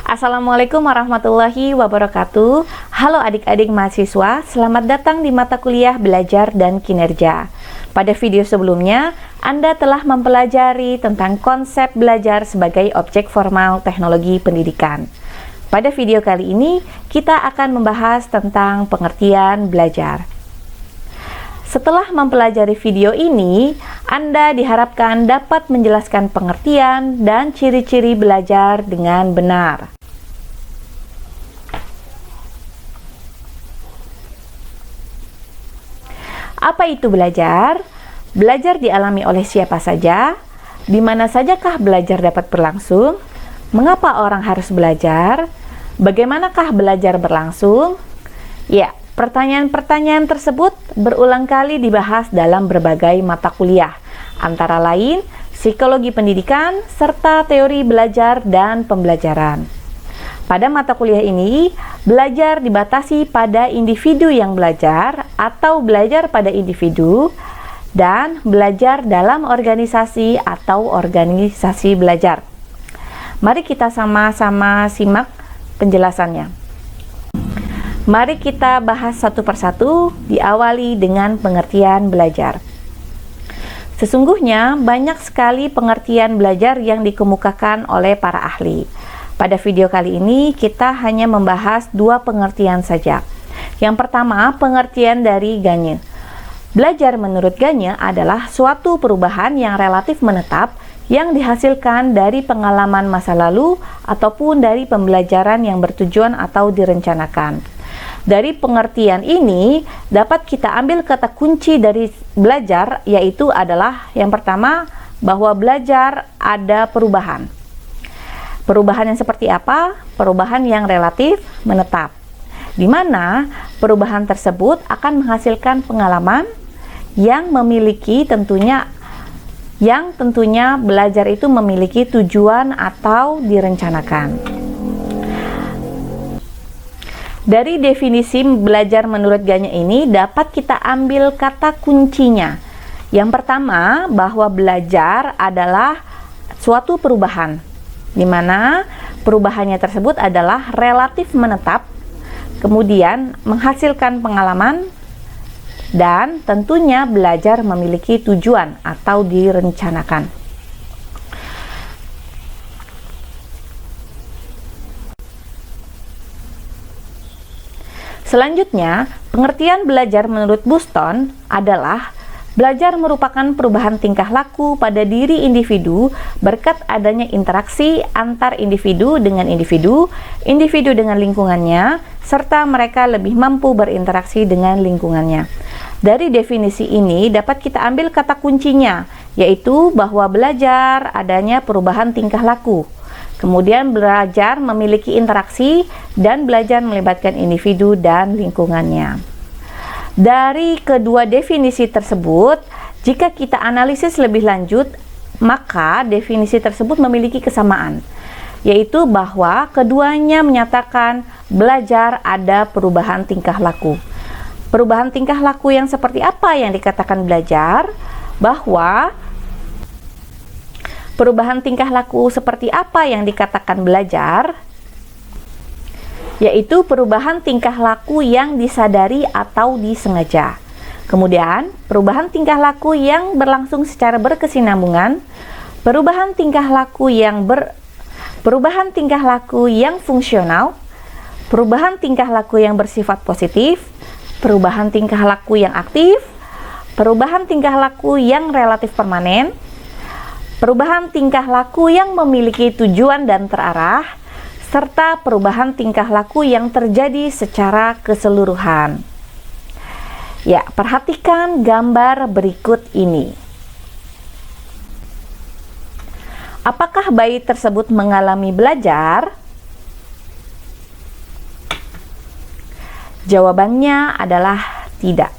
Assalamualaikum warahmatullahi wabarakatuh. Halo adik-adik mahasiswa, selamat datang di mata kuliah Belajar dan Kinerja. Pada video sebelumnya, Anda telah mempelajari tentang konsep belajar sebagai objek formal teknologi pendidikan. Pada video kali ini, kita akan membahas tentang pengertian belajar. Setelah mempelajari video ini, Anda diharapkan dapat menjelaskan pengertian dan ciri-ciri belajar dengan benar. Apa itu belajar? Belajar dialami oleh siapa saja? Di mana sajakah belajar dapat berlangsung? Mengapa orang harus belajar? Bagaimanakah belajar berlangsung? Ya, pertanyaan-pertanyaan tersebut berulang kali dibahas dalam berbagai mata kuliah, antara lain psikologi pendidikan serta teori belajar dan pembelajaran. Pada mata kuliah ini, belajar dibatasi pada individu yang belajar atau belajar pada individu dan belajar dalam organisasi atau organisasi belajar. Mari kita sama-sama simak penjelasannya. Mari kita bahas satu persatu, diawali dengan pengertian belajar. Sesungguhnya banyak sekali pengertian belajar yang dikemukakan oleh para ahli. Pada video kali ini kita hanya membahas dua pengertian saja. Yang pertama, pengertian dari Gagne. Belajar menurut Gagne adalah suatu perubahan yang relatif menetap yang dihasilkan dari pengalaman masa lalu ataupun dari pembelajaran yang bertujuan atau direncanakan. Dari pengertian ini dapat kita ambil kata kunci dari belajar, yaitu adalah yang pertama, bahwa belajar ada perubahan. Perubahan yang seperti apa? Perubahan yang relatif menetap, di mana perubahan tersebut akan menghasilkan pengalaman yang tentunya belajar itu memiliki tujuan atau direncanakan. Dari definisi belajar menurut Gagne ini dapat kita ambil kata kuncinya. Yang pertama, bahwa belajar adalah suatu perubahan, di mana perubahannya tersebut adalah relatif menetap, kemudian menghasilkan pengalaman, dan tentunya belajar memiliki tujuan atau direncanakan. Selanjutnya, pengertian belajar menurut Buston adalah belajar merupakan perubahan tingkah laku pada diri individu berkat adanya interaksi antar individu dengan individu, individu dengan lingkungannya, serta mereka lebih mampu berinteraksi dengan lingkungannya. Dari definisi ini dapat kita ambil kata kuncinya, yaitu bahwa belajar adanya perubahan tingkah laku. Kemudian belajar memiliki interaksi dan belajar melibatkan individu dan lingkungannya. Dari kedua definisi tersebut, jika kita analisis lebih lanjut, maka definisi tersebut memiliki kesamaan, yaitu bahwa keduanya menyatakan belajar ada perubahan tingkah laku. Perubahan tingkah laku yang seperti apa yang dikatakan belajar? Bahwa perubahan tingkah laku seperti apa yang dikatakan belajar? Yaitu perubahan tingkah laku yang disadari atau disengaja. Kemudian, perubahan tingkah laku yang berlangsung secara berkesinambungan, perubahan tingkah laku yang fungsional, perubahan tingkah laku yang bersifat positif, perubahan tingkah laku yang aktif, perubahan tingkah laku yang relatif permanen, perubahan tingkah laku yang memiliki tujuan dan terarah, serta perubahan tingkah laku yang terjadi secara keseluruhan. Ya, perhatikan gambar berikut ini. Apakah bayi tersebut mengalami belajar? Jawabannya adalah tidak.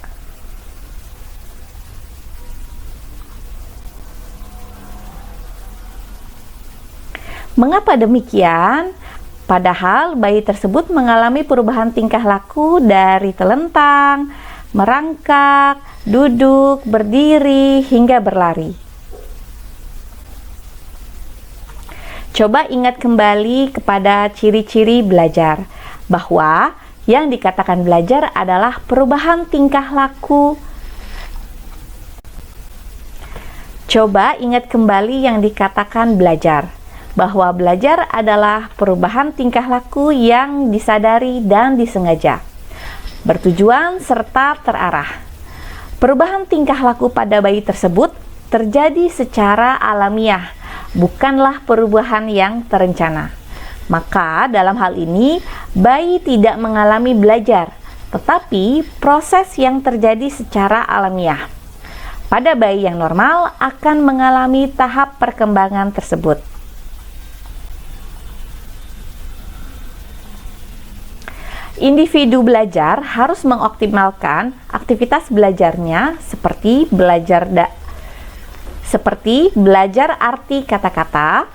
Mengapa demikian? Padahal bayi tersebut mengalami perubahan tingkah laku dari telentang, merangkak, duduk, berdiri, hingga berlari. Coba ingat kembali kepada ciri-ciri belajar, bahwa yang dikatakan belajar adalah perubahan tingkah laku. Coba ingat kembali yang dikatakan belajar, bahwa belajar adalah perubahan tingkah laku yang disadari dan disengaja, bertujuan serta terarah. Perubahan tingkah laku pada bayi tersebut terjadi secara alamiah, bukanlah perubahan yang terencana. Maka dalam hal ini, bayi tidak mengalami belajar, tetapi proses yang terjadi secara alamiah. Pada bayi yang normal akan mengalami tahap perkembangan tersebut. Individu belajar harus mengoptimalkan aktivitas belajarnya seperti belajar arti kata-kata,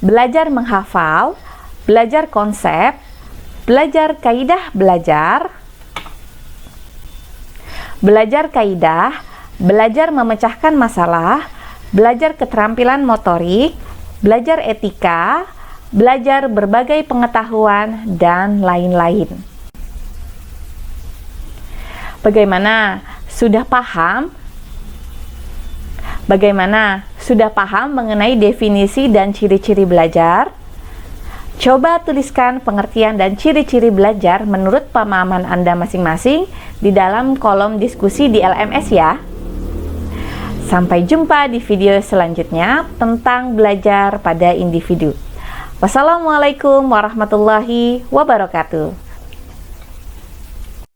belajar menghafal, belajar konsep, belajar kaidah belajar, belajar memecahkan masalah, belajar keterampilan motorik, belajar etika, belajar berbagai pengetahuan, dan lain-lain. Bagaimana? Sudah paham? Bagaimana? Sudah paham mengenai definisi dan ciri-ciri belajar? Coba tuliskan pengertian dan ciri-ciri belajar menurut pemahaman Anda masing-masing di dalam kolom diskusi di LMS ya. Sampai jumpa di video selanjutnya tentang belajar pada individu. Wassalamualaikum warahmatullahi wabarakatuh.